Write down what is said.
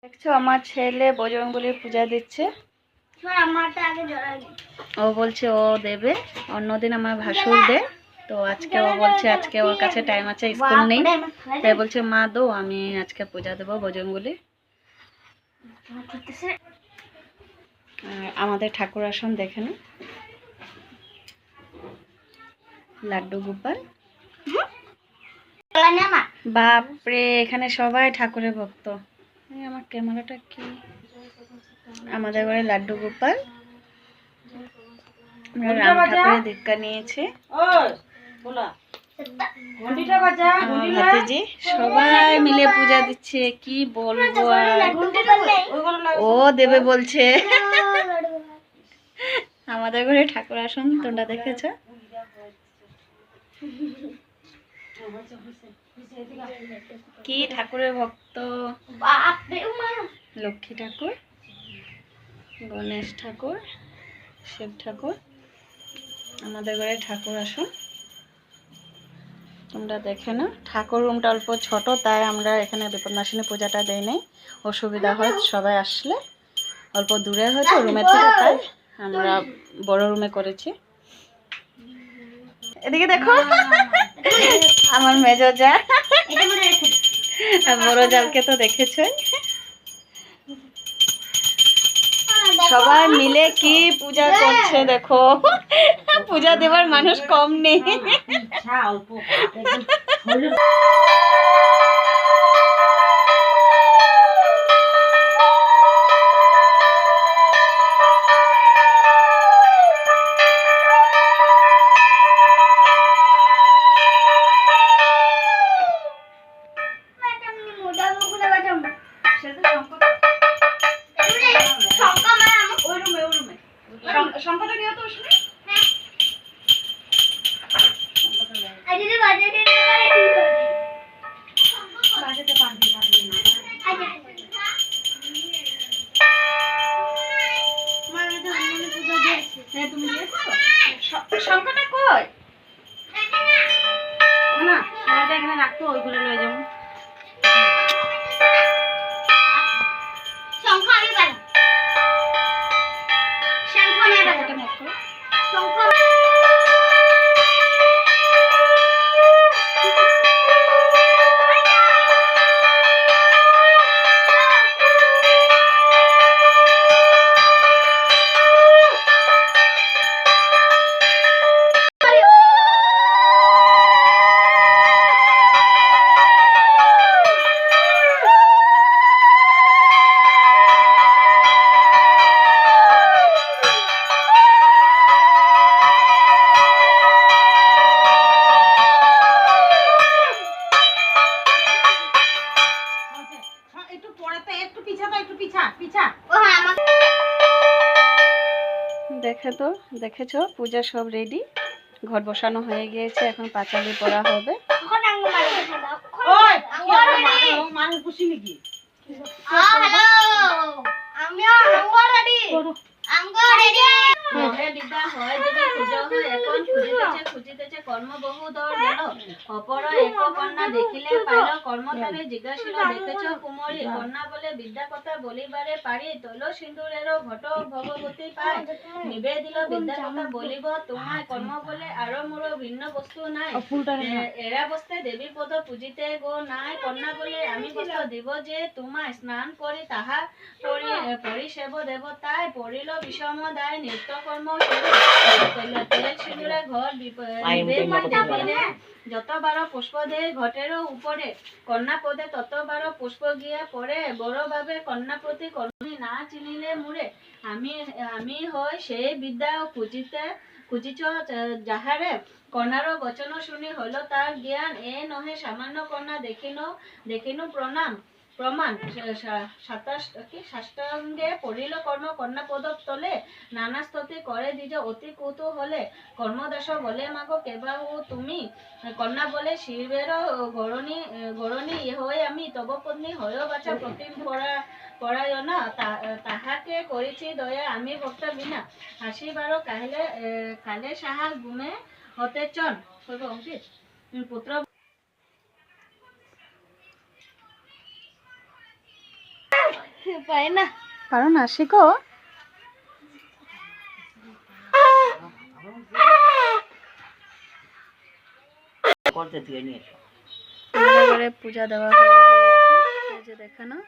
দেখছো আমার ছেলে বজরঙ্গবলীর পূজা দিচ্ছে। ও বলছে ও দেবে, অন্যদিন আমার ভাসুর দে, তো আজকে ও বলছে আজকে ওর কাছে টাইম আছে, স্কুল নেই, তাই বলছে মা দো আমি আজকে পূজা দেবো বজরঙ্গবলী। আমাদের ঠাকুর আসন দেখে না, লাড্ডু গোপাল। বাপরে এখানে সবাই ঠাকুরের ভক্ত। আমার ক্যামেরাটা কি, আমাদের ঘরে লাড্ডু গোপাল, রাম ঠাকুরের দীক্ষা নিয়েছে, ভাতিজি সবাই মিলে পূজা দিচ্ছে। কি বলবো আর, ও দেবে বলছে। আমাদের ঘরে ঠাকুর আসন তোমরা দেখেছ, কি ঠাকুরের ভক্ত, লক্ষ্মী ঠাকুর, গণেশ ঠাকুর, শিব ঠাকুর, আমাদের ঘরে ঠাকুর আসন তোমরা দেখে না। ঠাকুর রুমটা অল্প ছোট, তাই আমরা এখানে বিপদনাশিনী পূজাটা দেই নাই, অসুবিধা হয় সবাই আসলে, অল্প দূরে হয়তো রুমের থেকে, তাই আমরা বড় রুমে করেছি। এদিকে দেখো আমার মেজো যা, বড় জালকে তো দেখেছো, সবাই মিলে কি পূজা করছে দেখো, পূজা দেবার মানুষ কম নেই। শঙ্করটা কই না, সবাইটা এখানে রাখতো, ওইগুলো লয়ে যাবো। দেখেছো পূজা সব রেডি, ঘট বসানো হয়ে গিয়েছে, এখন পাঁচালি পড়া হবে। বিদ্যা কথা বলিবারে পারি, তৈল সিন্দুরের ঘট ভগবতী পায়, নিবে দিল বিদ্যা কথা বলিব তোমায়, কর্ম বলে আরো মোর ভিন্ন বস্তু নাই, এরা বস্তে দেবী পদ পূজিতে গো নাই, কন্যা বলে আমি বস্ত্র দিব যে তোমায়, স্নান করি তাহা পরিসেব দেবতায়, পড়িল বিষম দায় নিত্য কর্ম তেল সিঁদুরে ঘর দিলে, যতবার পুষ্প দে ঘটেরও উপরে, কন্যা পদে ততবার পুষ্প গিয়া পড়ে, বড় ভাবে কন্যা প্রতি কর্মী না চিনিলে মুড়ে, আমি হই সেই বিদ্যা খুঁজিছ যাহারে, কন্যার বচন শুনি হইল তার জ্ঞান, এ নহে সামান্য কন্যা দেখিনু প্রমাণ সাষ্টাঙ্গে পড়িল কর্ম কন্যা পদ তলে, নানা স্তুতি করে দ্বিজ অতি কৌতূহলে, কর্মদাস বলে মাগো কেবাহু তুমি, কন্যা বলে শিবের গরণী হয়ে আমি, তব পত্নী হয় বাচা প্রতিম পরায়ণা, তাহাকে করেছি দয়া আমি ভক্ত বিনা, হাসিবার কালে সাহা গুমে হতে চন পুত্র পায় না। পারো না, শেখো। এবারে পূজা দেওয়া হয়ে গিয়েছে, এই যে দেখে না।